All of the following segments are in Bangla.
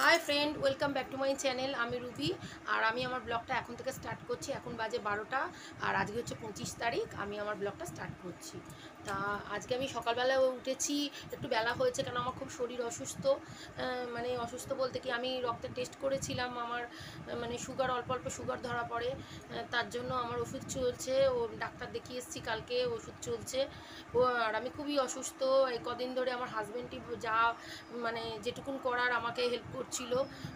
Hi friend, welcome back to my channel. আমি রুবি আর আমি আমার ব্লগটা এখন থেকে স্টার্ট করছি। এখন বাজে 12টা আর আজকে হচ্ছে 25 তারিখ। আমি আমার ব্লগটা স্টার্ট করছি। তা আজকে আমি সকালবেলায় উঠেছি, একটু বেলা হয়েছে কেন আমার খুব শরীর অসুস্থ। মানে অসুস্থ বলতে কি, আমি রক্তের টেস্ট করেছিলাম, আমার মানে সুগার অল্প অল্প সুগার ধরা পড়ে। তার জন্য আমার ওষুধ চলছে, ও ডাক্তার দেখিয়ে এসেছি কালকে, ওষুধ চলছে। ও আর আমি খুবই অসুস্থ। এই কদিন ধরে আমার হাজব্যান্ডই যা মানে যেটুকুন করার আমাকে হেল্প করছিল,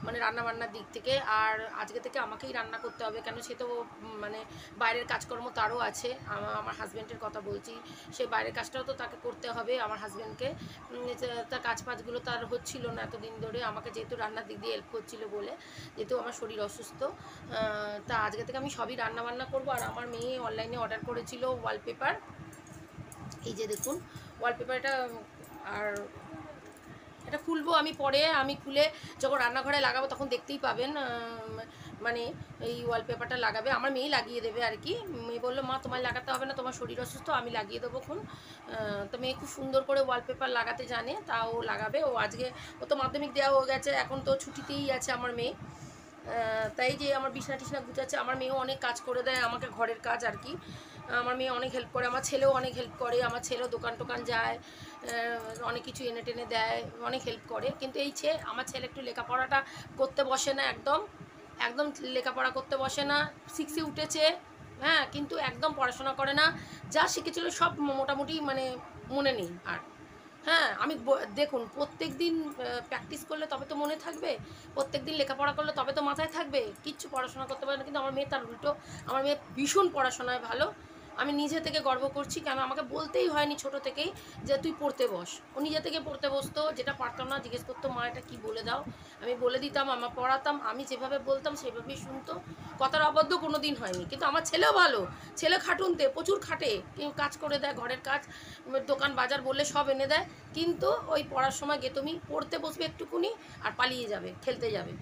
মানে রান্নাবান্নার দিক থেকে। আর আজকে থেকে আমাকেই রান্না করতে হবে, কেন সে তো মানে বাইরের কাজকর্ম তারও আছে। আমার হাজব্যান্ডের কথা বলছি, সে বাইরের কাজটাও তো তাকে করতে হবে আমার হাজব্যান্ডকে। তার কাজ ফাজগুলো তার হচ্ছিল না এতদিন ধরে, আমাকে যেহেতু রান্নার দিক দিয়ে হেল্প করছিল বলে, যেহেতু আমার শরীর অসুস্থ। তা আজকে থেকে আমি সবই রান্নাবান্না করবো। আর আমার মেয়ে অনলাইনে অর্ডার করেছিল ওয়ালপেপার, এই যে দেখুন ওয়ালপেপারটা। আর এটা খুলবো আমি পরে, আমি খুলে যখন রান্নাঘরে লাগাবো তখন দেখতেই পাবেন। মানে এই ওয়ালপেপারটা লাগাবে আমার মেয়েই লাগিয়ে দেবে আর কি। মেয়ে বললো, মা তোমায় লাগাতে হবে না, তোমার শরীর অসুস্থ, আমি লাগিয়ে দেবো খুন। তো মেয়ে খুব সুন্দর করে ওয়ালপেপার লাগাতে জানে, তাও লাগাবে। ও আজকে ও তো মাধ্যমিক দেওয়া হয়ে গেছে, এখন তো ছুটিতেই আছে আমার মেয়ে। তাই যে আমার বিছনা টিছনা গুছাচ্ছে, আমার মেয়েও অনেক কাজ করে দেয় আমাকে, ঘরের কাজ আর কি। আমার মেয়ে অনেক হেল্প করে, আমার ছেলেও অনেক হেল্প করে, আমার ছেলেও দোকান টোকান যায়, অনেক কিছু এনে টেনে দেয়, অনেক হেল্প করে। কিন্তু এই আমার ছেলে একটু লেখাপড়াটা করতে বসে না, একদম একদম লেখাপড়া করতে বসে না। 6-এ উঠেছে, হ্যাঁ, কিন্তু একদম পড়াশোনা করে না। যা শিখেছিল সব মোটামুটি মানে মনে নেই আর। হ্যাঁ, আমি দেখুন প্রত্যেক দিন প্র্যাকটিস করলে তবে তো মনে থাকবে, প্রত্যেক দিন লেখাপড়া করলে তবে তো মাথায় থাকবে। কিচ্ছু পড়াশোনা করতে পারে না। কিন্তু আমার মেয়ে তার উল্টো, আমার মেয়ে ভীষণ পড়াশোনায় ভালো। আমি নিজে থেকে গর্ব করছি, কেন আমাকে বলতেই হয়নি ছোট থেকেই যে তুই পড়তে বস। ও নিজে থেকে পড়তে বসতো, যেটা পারতাম না জিজ্ঞেস করতো, মা এটা কী বলে দাও। আমি বলে দিতাম, আমার পড়াতাম, আমি যেভাবে বলতাম সেভাবেই শুনতো। কথার অবদ্ধ কোনো দিন হয়নি। কিন্তু আমার ছেলেও ভালো, ছেলে খাটুনতে প্রচুর খাটে, কেউ কাজ করে দেয়, ঘরের কাজ, দোকান বাজার বললে সব এনে দেয়। কিন্তু ওই পড়ার সময় তুমি পড়তে বসবে একটুকুনি আর পালিয়ে যাবে, খেলতে যাবে।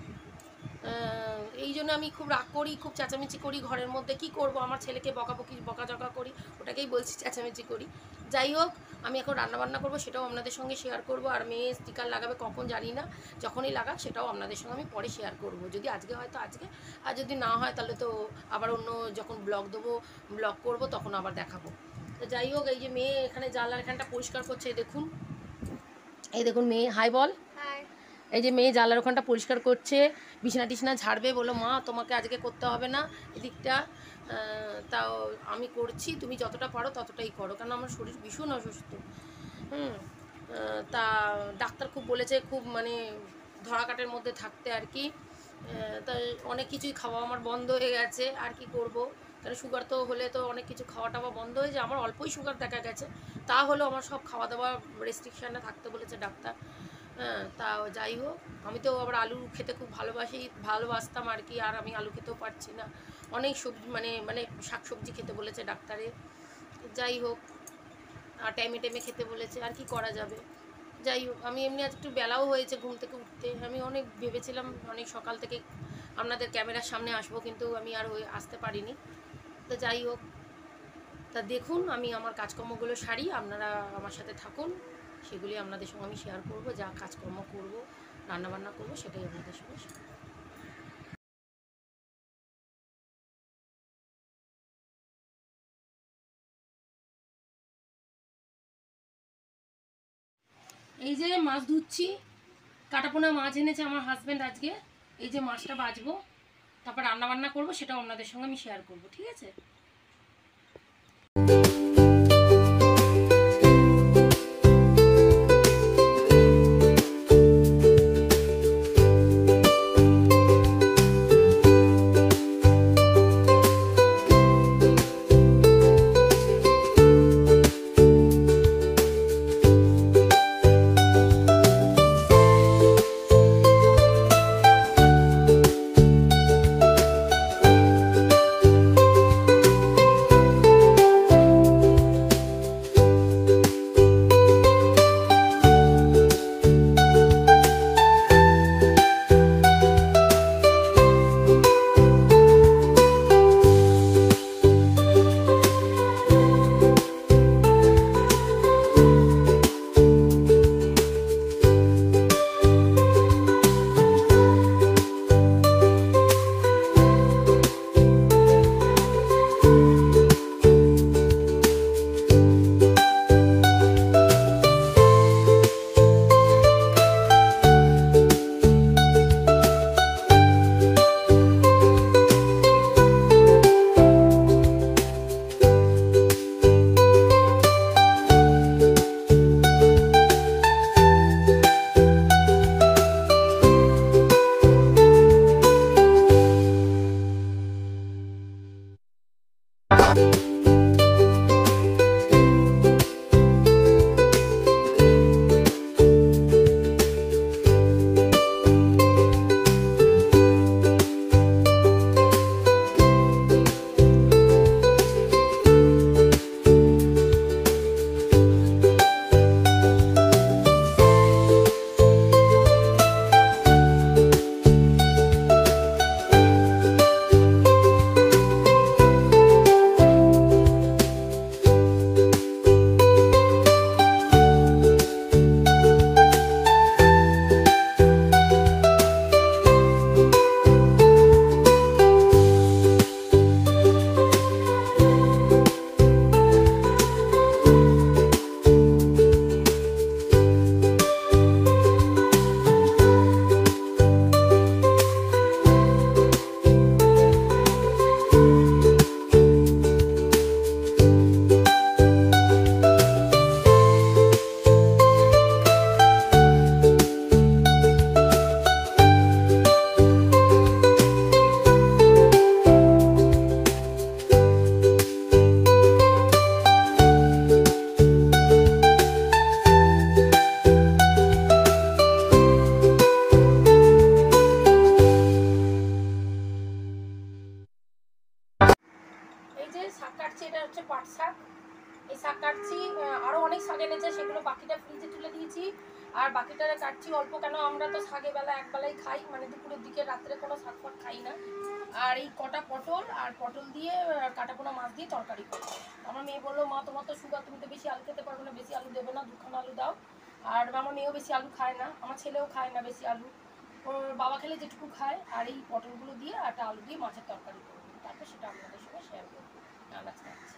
এই জন্য আমি খুব রাগ করি, খুব চেঁচামেচি করি ঘরের মধ্যে। কি করব, আমার ছেলেকে বকাঝকা করি, ওটাকেই বলছি চেঁচামেচি করি। যাই হোক, আমি এখন রান্নাবান্না করব, সেটাও আপনাদের সঙ্গে শেয়ার করব। আর মেয়ে স্টিকার লাগাবে কখন জানি না, যখনই লাগাক সেটাও আপনাদের সঙ্গে আমি পরে শেয়ার করব। যদি আজকে হয় তো আজকে, আর যদি না হয় তাহলে তো আবার অন্য যখন ব্লগ দেবো, ব্লগ করব তখন আবার দেখাবো। তো যাই হোক, এই যে মেয়ে এখানে জানলার এখানটা পরিষ্কার করছে, দেখুন, এই দেখুন মেয়ে, হাই বল। এই যে মেয়ে জানলার ওখানটা পরিষ্কার করছে, বিছানা টিছনা ঝাড়বে। বলো, মা তোমাকে আজকে করতে হবে না এদিকটা, তাও আমি করছি, তুমি যতটা পারো ততটাই করো, কারণ আমার শরীর ভীষণ অসুস্থ। তা ডাক্তার খুব বলেছে, খুব মানে ধরাকাটের মধ্যে থাকতে আর কি। তা অনেক কিছুই খাওয়া আমার বন্ধ হয়ে গেছে, আর কি করব। তাহলে সুগার তো হলে তো অনেক কিছু খাওয়া টাওয়া বন্ধ হয়ে যায়। আমার অল্পই সুগার দেখা গেছে, তা হলেও আমার সব খাওয়া দাওয়া রেস্ট্রিকশানে থাকতে বলেছে ডাক্তার। তাও যাই হোক, আমি তো আবার আলু খেতে খুব ভালোবাসতাম আর কি। আর আমি আলু খেতেও পারছি না, অনেক সবজি মানে মানে শাক সবজি খেতে বলেছে ডাক্তারে। যাই হোক, আর টাইমে টাইমে খেতে বলেছে, আর কি করা যাবে। যাই হোক, আমি এমনি আজ একটু বেলাও হয়েছে ঘুম থেকে উঠতে। আমি অনেক ভেবেছিলাম অনেক সকাল থেকে আপনাদের ক্যামেরার সামনে আসবো, কিন্তু আমি আর আসতে পারিনি। তো যাই হোক, তা দেখুন আমি আমার কাজকর্মগুলো সারি, আপনারা আমার সাথে থাকুন, সেগুলি আপনাদের সঙ্গে আমি শেয়ার করব। যা কাজকর্ম করব, রান্নাবান্না করব, সেটাই আপনাদের সঙ্গে শেয়ার করব। এই যে মাছ ধুচ্ছি, কাটাপোনা মাছ এনেছে আমার হাজব্যান্ড আজকে। এই যে মাছটা বাছবো, তারপর রান্নাবান্না করব, সেটাও আপনাদের সঙ্গে আমি শেয়ার করব, ঠিক আছে। আর বাকিটা কাটছি অল্প, কেন আমরা তো শাকে বেলা একবেলাই খাই, মানে দুপুরের দিকে, রাত্রে কোনো শাক ফাক খাই না। আর এই কটা পটল আর পটল দিয়ে কাটাপোনা মাছ দিয়ে তরকারি করবো। আমার মেয়ে বললো, মা তোমার তো সুগার, তুমি তো বেশি আলু খেতে পারবে না, বেশি আলু দেবে না, দুখানা আলু দাও। আর আমার মেয়েও বেশি আলু খায় না, আমার ছেলেও খায় না বেশি আলু, ওর বাবা খেলে যেটুকু খায়। আর এই পটলগুলো দিয়ে একটা আলু দিয়ে মাছের তরকারি করবো, তারপর সেটা আপনাদের সঙ্গে শেয়ার করবো। আনাজ খাচ্ছি।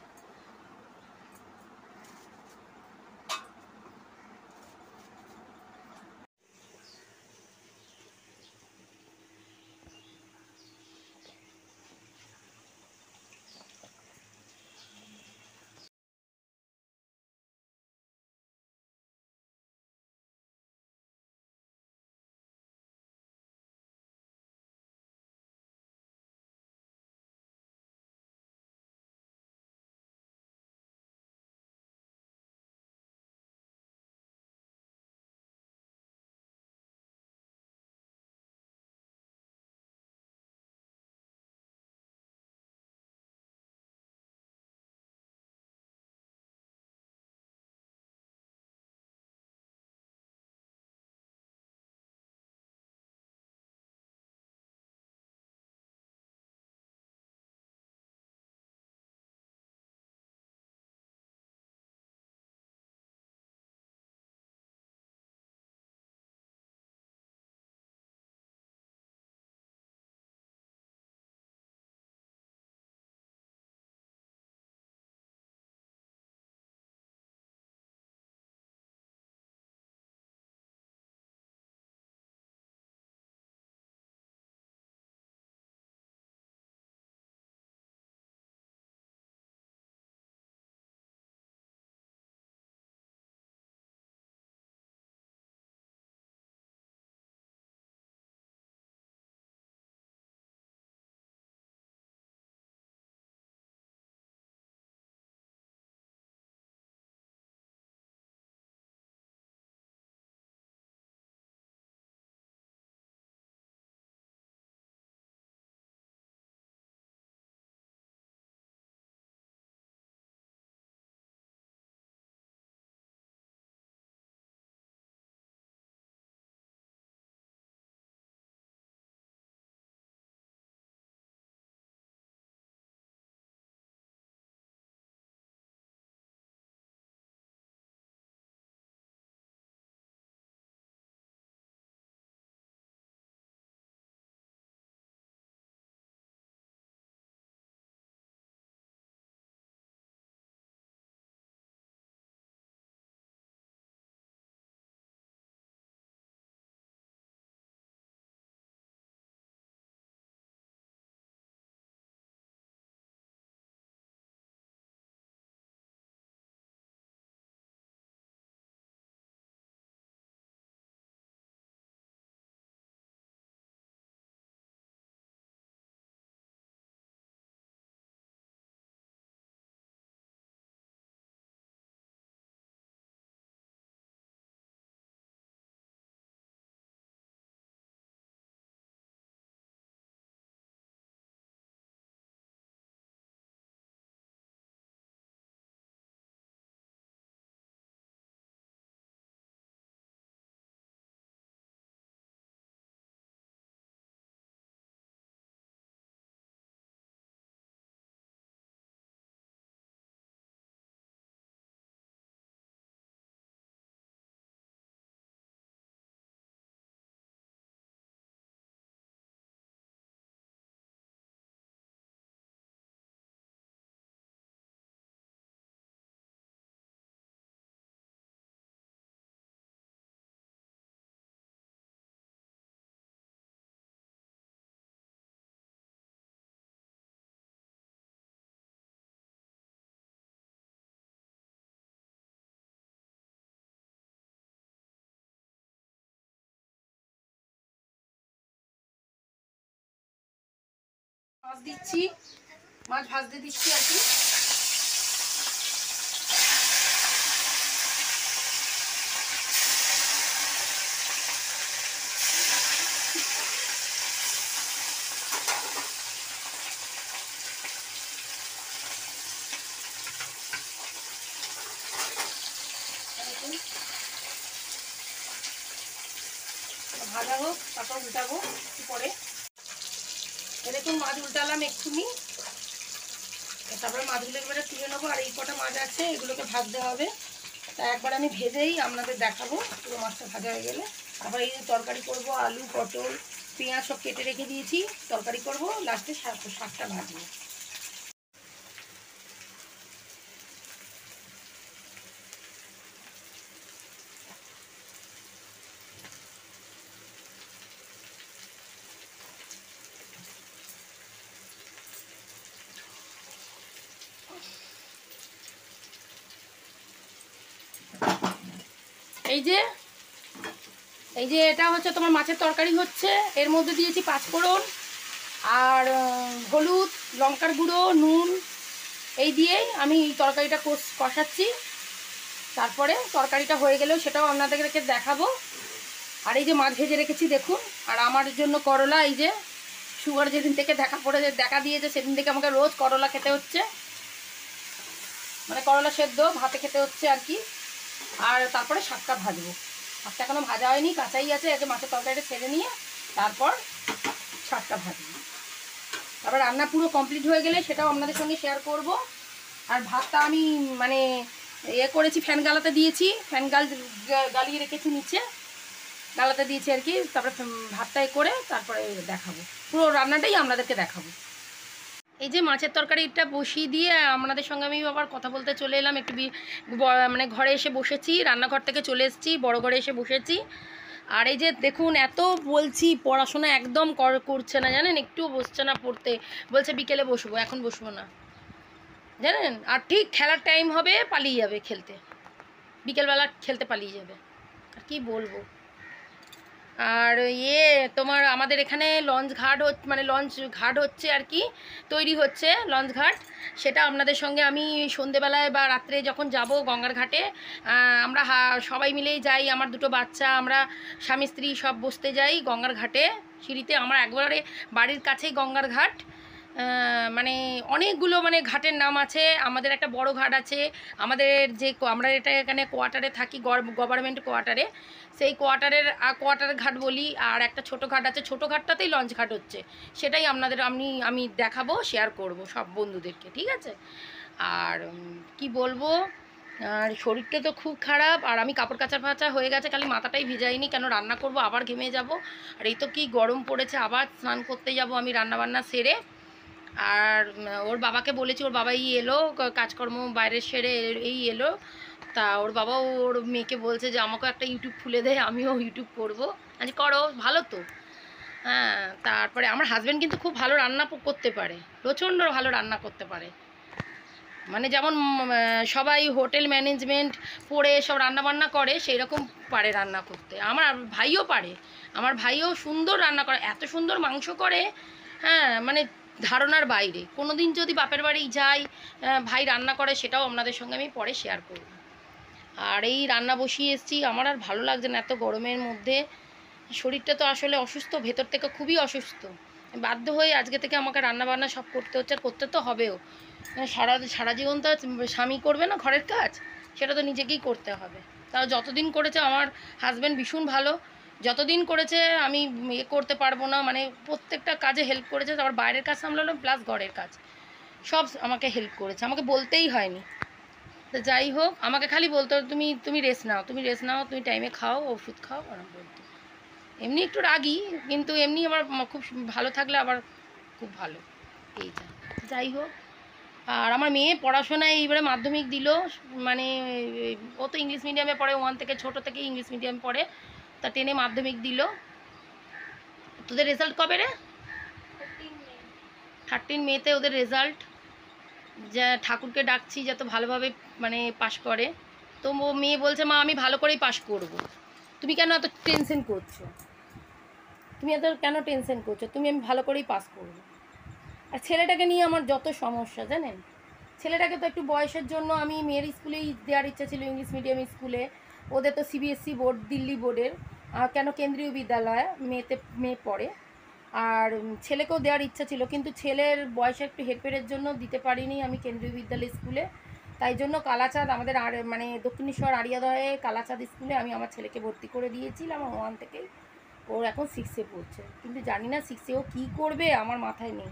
মাছ দিচ্ছি, মাছ ভাজতে দিচ্ছি আর কি। হোক, তারপর উল্টাবো একটু পরে। দেখুন মাছ উল্টালাম এক্ষুনি, তারপরে মাছগুলো এবারে তুলে নেবো। আর এই কটা মাছ আছে এগুলোকে ভাজতে হবে, তা একবার আমি ভেজেই আপনাদের দেখাবো পুরো মাছটা ভাজা হয়ে গেলে। আবার এই যে তরকারি করব, আলু পটল পেঁয়াজ সব কেটে রেখে দিয়েছি, তরকারি করব, লাস্টে শাকটা ভাজবো। এই যে এটা হচ্ছে তোমার মাছের তরকারি হচ্ছে, এর মধ্যে দিয়েছি পাঁচফোড়ন আর হলুদ, লঙ্কার গুঁড়ো, নুন, এই দিয়েই আমি এই তরকারিটা কষাচ্ছি। তারপরে তরকারিটা হয়ে গেলেও সেটাও আপনাদেরকে দেখাবো। আর এই যে মাছ ভেজে রেখেছি দেখুন। আর আমার জন্য করলা, এই যে সুগার যেদিন থেকে দেখা দিয়েছে সেদিন থেকে আমাকে রোজ করলা খেতে হচ্ছে, মানে করলা সেদ্ধ ভাতে খেতে হচ্ছে আর কি। আর তারপরে শাকটা ভাজবো, শাকটা এখনো ভাজা হয়নি, কাঁচাই আছে। আগে মাছের তরকারিটা ছেড়ে নিয়ে তারপর শাকটা ভাজবো। তারপর রান্না পুরো কমপ্লিট হয়ে গেলে সেটাও আপনাদের সঙ্গে শেয়ার করব। আর ভাতটা আমি মানে করেছি, ফ্যান গালাতে দিয়েছি, ফ্যান গালিয়ে রেখেছি নিচে, গালাতে দিয়েছি আর কি। তারপরে ভাতটা করে তারপরে দেখাবো, পুরো রান্নাটাই আপনাদেরকে দেখাবো। এই যে মাছের তরকারিটা বসিয়ে দিয়ে আপনাদের সঙ্গে আমি আবার কথা বলতে চলে এলাম। একটু মানে ঘরে এসে বসেছি, রান্নাঘর থেকে চলে এসেছি, বড় ঘরে এসে বসেছি। আর এই যে দেখুন, এত বলছি পড়াশোনা একদম করছে না জানেন, একটুও বসছে না পড়তে, বলছে বিকেলে বসবো, এখন বসবো না জানেন। আর ঠিক খেলার টাইম হবে পালিয়ে যাবে খেলতে, বিকেলবেলা খেলতে পালিয়ে যাবে, আর কি বলবো। আর তোমার আমাদের এখানে লঞ্চ ঘাট হচ্ছে আর কি, তৈরি হচ্ছে লঞ্চ ঘাট। সেটা আপনাদের সঙ্গে আমি সন্ধেবেলায় বা রাত্রে যখন যাব গঙ্গার ঘাটে, আমরা সবাই মিলেই যাই, আমার দুটো বাচ্চা, আমরা স্বামী স্ত্রী সব বসতে যাই গঙ্গার ঘাটে সিঁড়িতে। আমার একবারে বাড়ির কাছেই গঙ্গার ঘাট, মানে অনেকগুলো মানে ঘাটের নাম আছে। আমাদের একটা বড় ঘাট আছে, আমাদের যে আমরা এখানে কোয়ার্টারে থাকি, গভর্নমেন্ট কোয়ার্টারে, সেই কোয়ার্টার ঘাট বলি। আর একটা ছোটো ঘাট আছে, ছোটো ঘাটটাতেই লঞ্চ ঘাট হচ্ছে, সেটাই আমি দেখাবো, শেয়ার করব সব বন্ধুদেরকে, ঠিক আছে। আর কি বলবো, আর শরীরটা তো খুব খারাপ। আর আমি কাপড় কাচা হয়ে গেছে, খালি মাথাটাই ভিজাইনি, কেন রান্না করব, আবার ঘেমে যাব। আর এই তো কি গরম পড়েছে, আবার স্নান করতে যাব আমি রান্নাবান্না সেরে। আর ওর বাবাকে বলেছি, ওর বাবাই এলো, কাজকর্ম বাইরে সেরে এই এলো। তা ওর বাবা ওর মেয়েকে বলছে যে আমাকেও একটা ইউটিউব খুলে দেয়, আমিও ইউটিউব করবো। আজ করো, ভালো তো। হ্যাঁ, তারপরে আমার হাজব্যান্ড কিন্তু খুব ভালো রান্না করতে পারে, প্রচণ্ড ভালো রান্না করতে পারে। মানে যেমন সবাই হোটেল ম্যানেজমেন্ট পড়ে সব রান্নাবান্না করে, সেই রকম পারে রান্না করতে। আমার ভাইও পারে, আমার ভাইও সুন্দর রান্না করে, এত সুন্দর মাংস করে, হ্যাঁ মানে ধারণার বাইরে। কোনো দিন যদি বাপের বাড়ি যাই, ভাই রান্না করে, সেটাও আপনাদের সঙ্গে আমি পরে শেয়ার করব। আর এই রান্না বসিয়ে এসেছি, আমার আর ভালো লাগছে না এত গরমের মধ্যে। শরীরটা তো আসলে অসুস্থ, ভেতর থেকে খুবই অসুস্থ। বাধ্য হয়ে আজকে থেকে আমাকে রান্নাবান্না সব করতে হচ্ছে, আর করতে তো হবেও। সারা জীবন তো স্বামী করবে না ঘরের কাজ, সেটা তো নিজেকেই করতে হবে। তাও যতদিন করেছে আমার হাজব্যান্ড ভীষণ ভালো, যতদিন করেছে আমি করতে পারবো না, মানে প্রত্যেকটা কাজে হেল্প করেছে। তারপর বাইরের কাজ সামলালো, প্লাস ঘরের কাজ সব আমাকে হেল্প করেছে, আমাকে বলতেই হয়নি। তো যাই হোক, আমাকে খালি বলতো তুমি রেস্ট নাও, তুমি টাইমে খাও, ওষুধ খাও, আরাম বলতো। এমনি একটু রাগি, কিন্তু এমনি আমার খুব ভালো থাকলে আবার খুব ভালো, এইটা। যাই হোক, আর আমার মেয়ে পড়াশোনায় এইবারে মাধ্যমিক দিল, মানে ও তো ইংলিশ মিডিয়ামে পড়ে, 1 থেকে ছোটো থেকে ইংলিশ মিডিয়ামে পড়ে, তা 10-এ মাধ্যমিক দিল। তোদের রেজাল্ট কবে রে? 13 মেতে ওদের রেজাল্ট। যা ঠাকুরকে ডাকছি যাতে ভালোভাবে মানে পাশ করে। তো ও মেয়ে বলছে মা আমি ভালো করেই পাশ করব। তুমি কেন এত টেনশন করছো, তুমি আমি ভালো করেই পাস করব। আর ছেলেটাকে নিয়ে আমার যত সমস্যা জানেন। ছেলেটাকে তো একটু বয়সের জন্য আমি মেয়ের স্কুলেই দেওয়ার ইচ্ছা ছিল, ইংলিশ মিডিয়াম স্কুলে। ওদের তো সিবিএসসি বোর্ড, দিল্লি বোর্ডের, কেন কেন্দ্রীয় বিদ্যালয় মেয়ে পড়ে। আর ছেলেকেও দেওয়ার ইচ্ছা ছিল, কিন্তু ছেলের বয়সে একটু হেরফেরের জন্য দিতে পারিনি আমি কেন্দ্রীয় বিদ্যালয় স্কুলে। তাই জন্য কালাচাঁদ, আমাদের মানে দক্ষিণেশ্বর আড়িয়াদহে কালাচাঁদ স্কুলে আমি আমার ছেলেকে ভর্তি করে দিয়েছিলাম 1 থেকেই। ওর এখন 6-এ পড়ছে, কিন্তু জানি না 6-এ ও কী করবে আমার মাথায় নেই।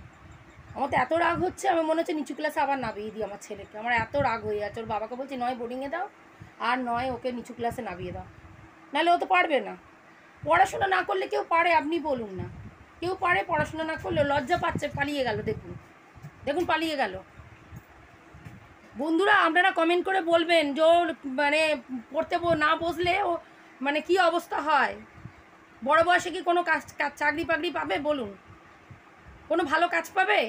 আমার তো এত রাগ হচ্ছে, আমার মনে হচ্ছে নিচু ক্লাসে আবার নামিয়ে দিই আমার ছেলেকে। আমার এত রাগ হয়ে যাচ্ছে, ওর বাবাকে বলছি নয় বোর্ডিংয়ে দাও আর নয় ওকে নিচু ক্লাসে নামিয়ে দাও, নাহলে ও তো পারবে না। পড়াশোনা না করলে কেউ পারে? আপনি বলুন না, কেউ পারে পড়াশোনা না করলে? লজ্জা পাচ্ছে, পালিয়ে গেল, দেখুন দেখুন পালিয়ে গেল। বন্ধুরা আপনারা কমেন্ট করে বলবেন যে ওর মানে পড়তে না বসলে ও মানে কী অবস্থা হয়, বড় বয়সে কি কোনো কাজ চাকরি বাকরি পাবে বলুন? কোনো ভালো কাজ পাবে?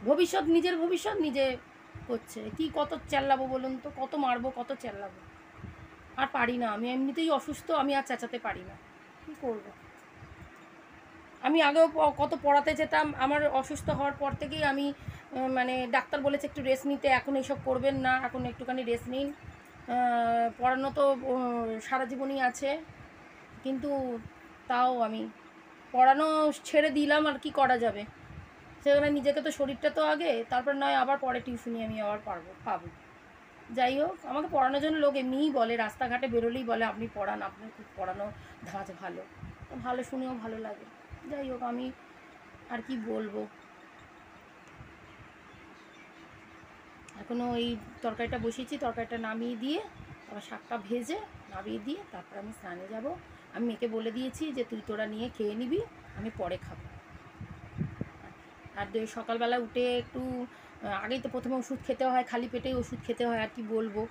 ভবিষ্যৎ, নিজের ভবিষ্যৎ নিজে করছে। কি কত চেল্লাবো বলুন তো, কত মারবো, কত চেল্লাবো? আর পারি না, আমি এমনিতেই অসুস্থ, আমি আর চেঁচাতে পারি না, কী করব? আমি আগেও কত পড়াতে যেতাম, আমার অসুস্থ হওয়ার পর থেকেই আমি মানে ডাক্তার বলেছে একটু রেস্ট নিতে, এখন এইসব করবেন না, এখন একটুখানি রেস্ট নিন। পড়ানো তো সারা জীবনই আছে, কিন্তু তাও আমি পড়ানো ছেড়ে দিলাম, আর কি করা যাবে? সেখানে নিজেকে তো, শরীরটা তো আগে, তারপর নয় আবার পরে টিউশনি আমি আবার পাবো। যাই হোক, আমাকে পড়ানোর জন্য লোক এমনিই বলে, রাস্তাঘাটে বেরোলেই বলে আপনি পড়ান, আপনার খুব পড়ানো ধাঁচ ভালো। ভালো শুনেও ভালো লাগে। যাই হোক, আমি আর কি বলবো। এখনও এই তরকারিটা বসিয়েছি, তরকারিটা নামিয়ে দিয়ে আবার শাকটা ভেজে নামিয়ে দিয়ে তারপর আমি স্নানে যাব। আমি মেয়েকে বলে দিয়েছি যে তুই তোরা নিয়ে খেয়ে নিবি, আমি পরে খাবো। আর সকালবেলা উঠে একটু আগেই তো প্রথমে ওষুধ খেতে হয়, খালি পেটেই ওষুধ খেতে হয়, আর কি বলবো।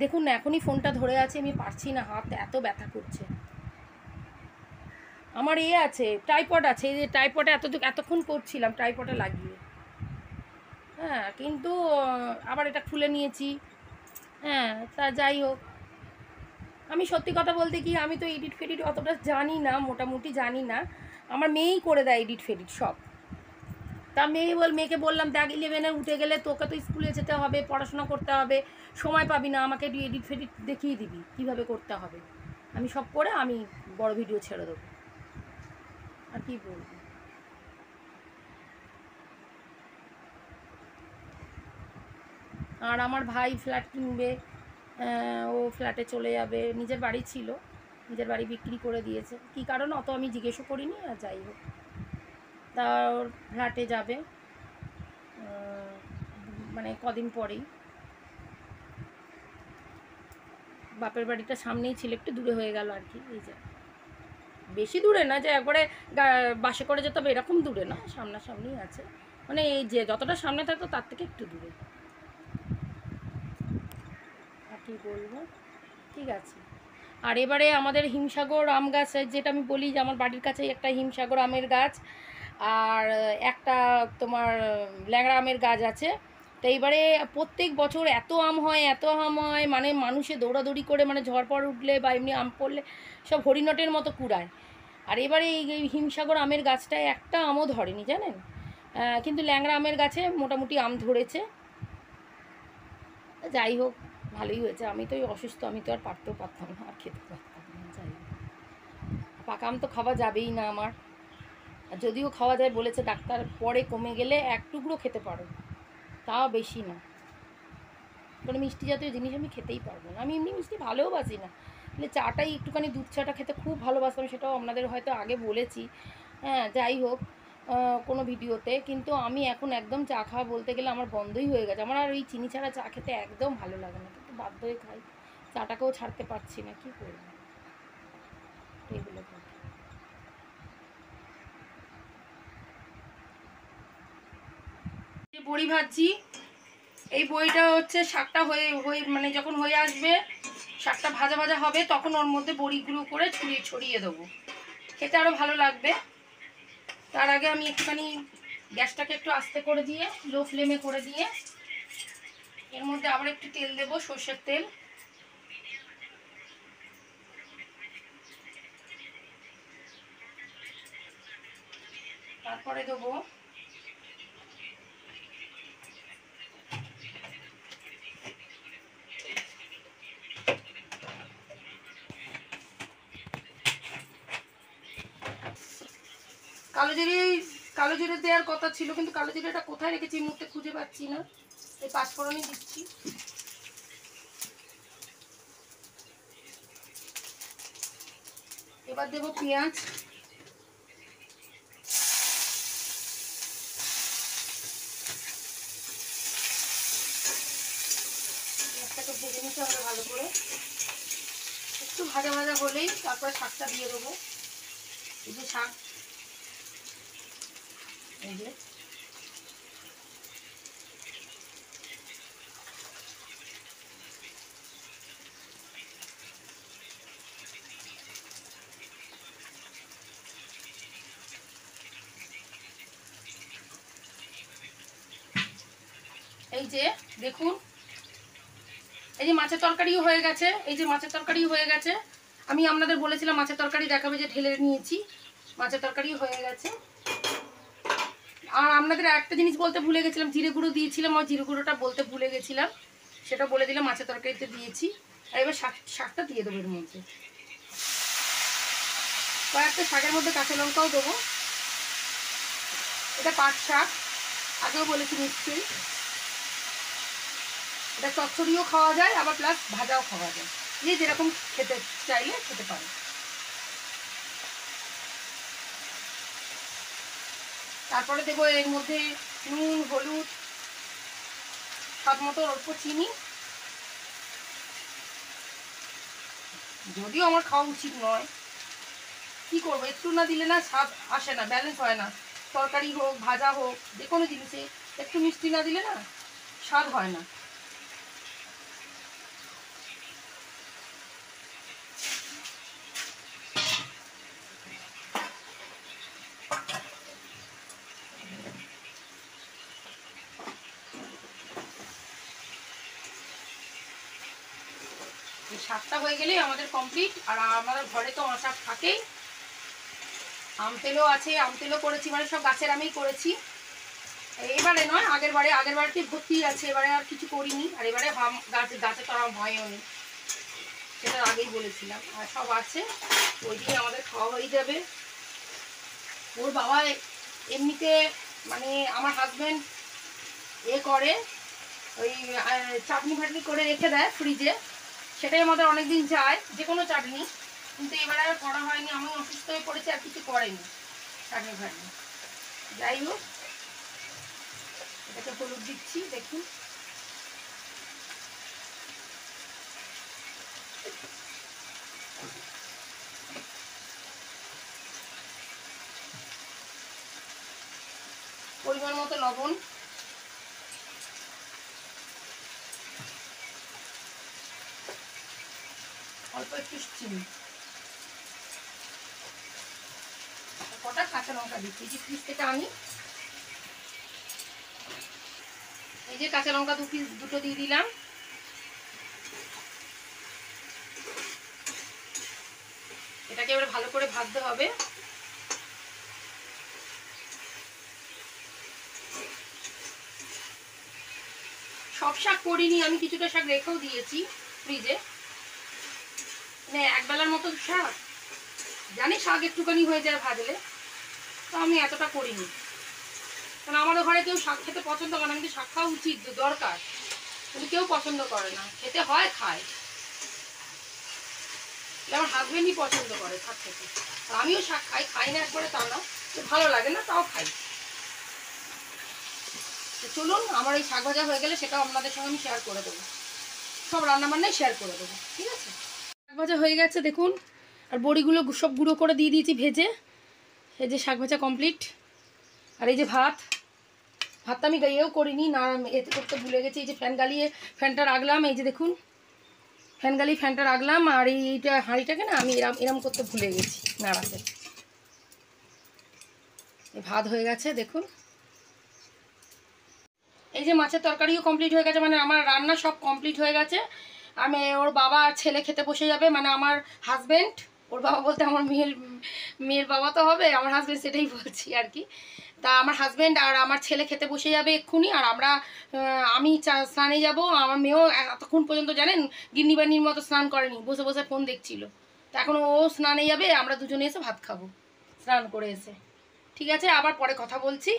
দেখুন না, এখনই ফোনটা ধরে আছে, আমি পারছি না, হাত এত ব্যথা করছে। আমার আছে টাইপয়েড আছে, এই যে টাইপয়েডে এতক্ষণ করছিলাম টাইপয়েডে লাগিয়ে, হ্যাঁ, কিন্তু আবার এটা খুলে নিয়েছি। হ্যাঁ, তা যাই হোক, আমি সত্যি কথা বলতে কি, আমি তো এডিট ফেডিট অতটা জানি না, মোটামুটি জানি না। আমার মেয়েই করে দেয় এডিট ফেডিট সব। তা মেয়েকে বললাম দেখ 11-এ উঠে গেলে তোকে তো স্কুলে যেতে হবে, পড়াশোনা করতে হবে, সময় পাবি না, আমাকে এডিট ফেডিট দেখিয়ে দিবি কীভাবে করতে হবে। আমি সব করে আমি বড় ভিডিও ছেড়ে দেবো, আর কি বলবো। আর আমার ভাই ফ্ল্যাট কিনবে, ও ফ্ল্যাটে চলে যাবে, নিজের বাড়ি ছিল, নিজের বাড়ি বিক্রি করে দিয়েছে, কী কারণ অত আমি জিজ্ঞেসও করিনি। আর যাই হোক, তা ওর ফ্ল্যাটে যাবে মানে কদিন পরেই। বাপের বাড়িটা সামনেই ছিল, একটু দূরে হয়ে গেল আর কি। এই যে বেশি দূরে না যে একবারে বাসে করে যেতে হবে এরকম দূরে না, সামনাসামনি আছে, মানে এই যে যতটা সামনে থাকতো তার থেকে একটু দূরে, আর কি বলবো। ঠিক আছে। আর এবারে আমাদের হিমসাগর আম গাছ, যেটা আমি বলি যে আমার বাড়ির কাছেই একটা হিমসাগর আমের গাছ আর একটা তোমার ল্যাংড়া আমের গাছ আছে। তো এইবারে প্রত্যেক বছর এত আম হয়, এত আম হয়, মানে মানুষে দৌড়াদৌড়ি করে, মানে ঝড় উঠলে বা এমনি আম পড়লে সব হরিণটের মতো কুড়ায়। আর এবারে এই হিমসাগর আমের গাছটায় একটা আমও ধরেনি জানেন, কিন্তু ল্যাংড়া আমের গাছে মোটামুটি আম ধরেছে। যাই হোক, ভালোই হয়েছে। আমি তো অসুস্থ, আমি তো আর পারতেও পারতাম না, আর খেতে পারতাম না। যাই হোক, পাকা আম তো খাওয়া যাবেই না আমার, আর যদিও খাওয়া যায় বলেছে ডাক্তার, পরে কমে গেলে এক টুকরো খেতে পারো, তাও বেশি না। কোনো মিষ্টি জাতীয় জিনিস আমি খেতেই পারবো না, আমি এমনি মিষ্টি ভালোবাসি না, মানে চাটাই একটুখানি দুধ চাটা খেতে খুব ভালোবাসতাম, সেটাও আপনাদের হয়তো আগে বলেছি। হ্যাঁ, যাই হোক, কোনো ভিডিওতে, কিন্তু আমি এখন একদম চা খাওয়া বলতে গেলে আমার বন্ধই হয়ে গেছে। আমার আর ওই চিনি ছাড়া চা খেতে একদম ভালো লাগে না, কিন্তু বাধ্য হয়ে খাই, চাটাকেও ছাড়তে পারছি না, কী করবো। এগুলো বড়ি ভাজছি, এই বড়িটা হচ্ছে শাকটা হয়ে মানে যখন হয়ে আসবে, শাকটা ভাজা ভাজা হবে, তখন ওর মধ্যে বড়িগুলো করে ছড়িয়ে দেবো, খেতে আরও ভালো লাগবে। তার আগে আমি একটুখানি গ্যাসটাকে একটু আস্তে করে দিয়ে, লো ফ্লেমে করে দিয়ে, এর মধ্যে আবার একটু তেল দেবো, সর্ষের তেল। তারপরে দেবো কালো জিরে দেওয়ার কথা ছিল, কিন্তু কালো জিরেটা কোথায় রেখেছি এই মুহূর্তে খুঁজে পাচ্ছি না, এই পাঁচফোড়নই দিচ্ছি। এবার দেবো পেঁয়াজ, পেঁয়াজটাকে ভেজে নিতে হবে ভালো করে, একটু ভাজা ভাজা হলেই তারপরে শাকটা দিয়ে দেবো। এই যে শাক, এই যে এই যে দেখুন, এই যে মাছের তরকারিও হয়ে গেছে, এই যে মাছের তরকারিও হয়ে গেছে। আমি আপনাদের বলেছিলাম মাছের তরকারি দেখাবে, যে ঢেলে নিয়েছি, মাছের তরকারিও হয়ে গেছে। আর আপনাদের একটা জিনিস বলতে ভুলে গেছিলাম, জিরে গুঁড়ো দিয়েছিলাম, আর জিরে গুঁড়োটা বলতে ভুলে গেছিলাম, সেটা বলে দিলাম, মাছের তরকারিতে দিয়েছি। আর এবার শাকটা দিয়ে দেবো এর মধ্যে, কয়েকটা শাকের মধ্যে কাঁচা লঙ্কাও দেবো। এটা পাট শাক, আগেও বলেছি নিশ্চয়ই। এটা চচ্চড়িও খাওয়া যায়, আবার প্লাস ভাজাও খাওয়া যায়, যে যেরকম খেতে চাইলে খেতে পারে। তারপরে দেবো এর মধ্যে নুন, হলুদ, স্বাদ মতো অল্প চিনি। যদিও আমার খাওয়া উচিত নয়, কি করবো, একটু না দিলে না স্বাদ আসে না, ব্যালেন্স হয় না। তরকারি হোক, ভাজা হোক, যে কোনো জিনিসে একটু মিষ্টি না দিলে না স্বাদ হয় না। এই শাকটা হয়ে গেলেই আমাদের কমপ্লিট। আর আমাদের ঘরে তো আচার থাকেই, আম তেলও আছে, আম তেলও করেছি, মানে সব গাছের আমিই করেছি। এবারে নয়, আগের বাড়িতে ভর্তি আছে, এবারে আর কিছু করিনি। আর এবারে গাছে তো আমার ভয়ও নেই, সেটা আগেই বলেছিলাম। আর সব আছে, ওই দিকে আমাদের খাওয়া হয়ে যাবে। ওর বাবা এমনিতে, মানে আমার হাজব্যান্ড করে ওই চাটনি ফাটনি করে রেখে দেয় ফ্রিজে, সেটাই আমাদের অনেক দিন যায়, যে কোনো চাটনি। কিন্তু এবারে আর করা হয়নি, আমি অসুস্থ হয়ে পড়েছি, আর কিছু করেনি চাটনি ফাটনি। যাই হোক, এটাকে হলুদ দিচ্ছি, দেখুন। পরিমাণ মতো লবণ, অল্প একটু চিনি, কটা কাঁচা লঙ্কা দিচ্ছি। এই যে ফ্রিজ থেকে আমি এই যে কাঁচা লঙ্কা দুটো দিয়ে দিলাম। এটাকে এবার ভালো করে ভাজতে হবে। সব শাক করিনি আমি, কিছুটা শাক রেখেও দিয়েছি ফ্রিজে, মানে একবেলার মতো শাক, জানি শাক একটুখানি হয়ে যায় ভাজলে, তো আমি এতটা করিনি। কারণ আমাদের ঘরে কেউ শাক খেতে পছন্দ করে না, কিন্তু শাক খাওয়া উচিত, দরকার, কিন্তু কেউ পছন্দ করে না, খেতে হয়, খায়। আমার হাজবেন্ডই পছন্দ করে শাক খেতে, আর আমিও শাক খাই না একবারে তা না, ভালো লাগে না, তাও খাই। তো চলুন, আমার এই শাক ভাজা হয়ে গেলে সেটাও আপনাদের সঙ্গে আমি শেয়ার করে দেবো, সব রান্নাবান্নাই শেয়ার করে দেবো, ঠিক আছে। শাক ভাজা হয়ে গেছে দেখুন, আর বড়িগুলো সব গুঁড়ো করে দিয়ে দিয়েছি ভেজে। এই যে শাক ভাজা কমপ্লিট। আর এই যে ভাতটা আমি গাইয়েও করিনি, না এতে করতে ভুলে গেছি। এই যে ফ্যান গালিয়ে ফ্যানটা রাখলাম, এই যে দেখুন ফ্যান গালিয়ে ফ্যানটা রাখলাম। আর এইটা হাঁড়িটাকে না আমি এরম করতে ভুলে গেছি নাড়াতে। এই ভাত হয়ে গেছে দেখুন। এই যে মাছের তরকারিও কমপ্লিট হয়ে গেছে, মানে আমার রান্না সব কমপ্লিট হয়ে গেছে। আমি ওর বাবা আর ছেলে খেতে বসে যাবে, মানে আমার হাজব্যান্ড, ওর বাবা বলতে আমার মেয়ের বাবা তো হবে, আমার হাজব্যান্ড, সেটাই বলছি আর কি। তা আমার হাজব্যান্ড আর আমার ছেলে খেতে বসে যাবে এক্ষুনি। আর আমি স্নানে যাব। আমার মেয়েও এতক্ষণ পর্যন্ত জানেন গিন্নিবানির মতো স্নান করেনি, বসে বসে ফোন দেখছিল। তা এখন ও স্নানে যাবে, আমরা দুজনে এসে ভাত খাবো স্নান করে এসে। ঠিক আছে, আবার পরে কথা বলছি।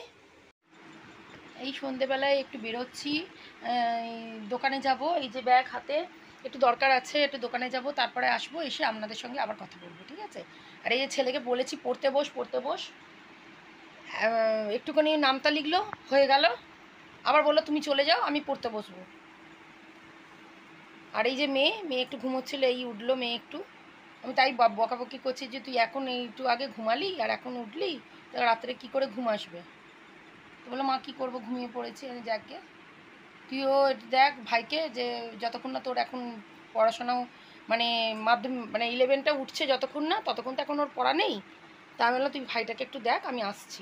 এই সন্ধেবেলায় একটু বেরোচ্ছি, দোকানে যাব, এই যে ব্যাগ হাতে, একটু দরকার আছে, একটু দোকানে যাব, তারপরে আসবো, এসে আপনাদের সঙ্গে আবার কথা বলবো, ঠিক আছে? আর এই যে ছেলেকে বলেছি পড়তে বস, পড়তে বস, একটুখানি নামতা লিখলো, হয়ে গেল, আবার বললো তুমি চলে যাও, আমি পড়তে বসবো। আর এই যে মেয়ে মেয়ে একটু ঘুমোচ্ছিল, এই উঠলো মেয়ে একটু, আমি তাই বকাবকি করছি যে তুই এখন একটু আগে ঘুমালি আর এখন উঠলি, তো রাত্রে কী করে ঘুম আসবে? তো বললো মা কী করবো, ঘুমিয়ে পড়েছি। আমি যাকে তুইও দেখ ভাইকে, যে যতক্ষণ না তোর এখন পড়াশোনাও মানে মাধ্যমিক মানে 11টা উঠছে, যতক্ষণ না ততক্ষণ তো এখন ওর পড়া নেই। তা আমি বললাম তুই ভাইটাকে একটু দেখ, আমি আসছি।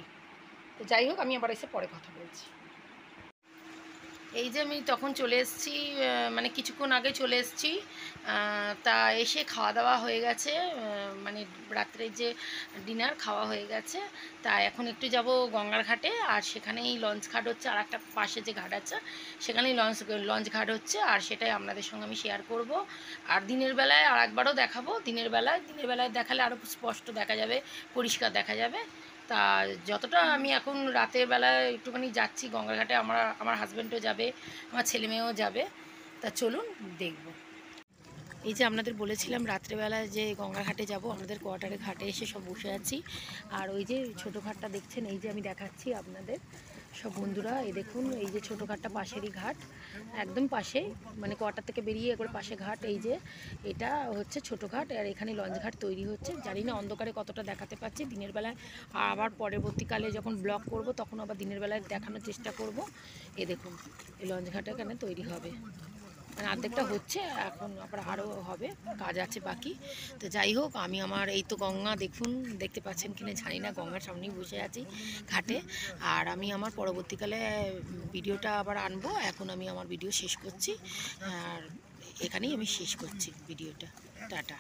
তো যাই হোক, আমি আবার এসে পরে কথা বলছি। এই যে আমি তখন চলে এসেছি, মানে কিছুক্ষণ আগে চলে এসেছি। তা এসে খাওয়া দাওয়া হয়ে গেছে, মানে রাত্রে যে ডিনার খাওয়া হয়ে গেছে। তা এখন একটু যাব গঙ্গার ঘাটে, আর সেখানেই লঞ্চ ঘাট হচ্ছে, আর একটা পাশে যে ঘাট আছে সেখানেই লঞ্চ ঘাট হচ্ছে, আর সেটাই আপনাদের সঙ্গে আমি শেয়ার করব। আর দিনের বেলায় আর একবারও দেখাবো, দিনের বেলায় দেখালে আরও স্পষ্ট দেখা যাবে, পরিষ্কার দেখা যাবে। তা যতটা আমি এখন রাতের বেলায় একটুখানি যাচ্ছি গঙ্গার ঘাটে, আমার হাজব্যান্ডও যাবে, আমার ছেলে মেয়েও যাবে। তা চলুন দেখব। এই যে আপনাদের বলেছিলাম রাত্রেবেলায় যে গঙ্গার ঘাটে যাব, আমাদের কোয়ার্টারে ঘাটে এসে সব বসে আছি। আর ওই যে ছোটো ঘাটটা দেখছেন, এই যে আমি দেখাচ্ছি আপনাদের সব বন্ধুরা, এই দেখুন এই যে ছোটো ঘাটটা পাশেরই ঘাট, একদম পাশে, মানে কোয়ার্টার থেকে বেরিয়ে একবার পাশে ঘাট। এই যে এটা হচ্ছে ছোটো ঘাট, আর এখানে লঞ্চ ঘাট তৈরি হচ্ছে। জানি না অন্ধকারে কতটা দেখাতে পাচ্ছি, দিনের বেলায় আবার পরবর্তীকালে যখন ব্লগ করব তখন আবার দিনের বেলায় দেখানোর চেষ্টা করব। এই দেখুন এই লঞ্চ ঘাটটা এখানে তৈরি হবে, মানে অর্ধেকটা হচ্ছে, এখন আবার আরও হবে, কাজ আছে বাকি। তো যাই হোক, আমি আমার এই তো গঙ্গা দেখুন, দেখতে পাচ্ছেন কিনা জানি না, গঙ্গার সামনেই বসে আছি ঘাটে। আর আমি আমার পরবর্তীকালে ভিডিওটা আবার আনবো, এখন আমি আমার ভিডিও শেষ করছি। আর এখানেই আমি শেষ করছি ভিডিওটা। টাটা।